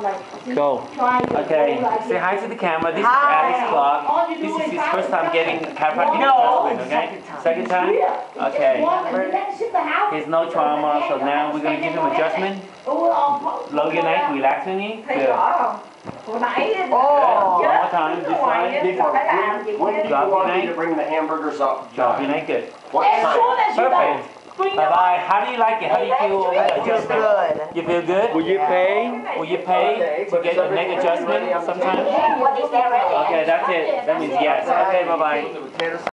Go. Okay, say hi to the camera. This is Alex's vlog. This is his first time getting chiropractic adjustment, okay? Second time? Okay. He's no trauma, so now we're going to give him adjustment. Lower your neck, relax your knee. Good. One more time, this side. When do you want me to bring the hamburgers up? Drop your neck, good. What time? Perfect. Bye-bye. How do you like it? How do you feel over the adjustment? Good. You feel good? Will you pay? Will you pay to get a neck adjustment sometime? Okay, that's it. That means yes. Okay, bye-bye.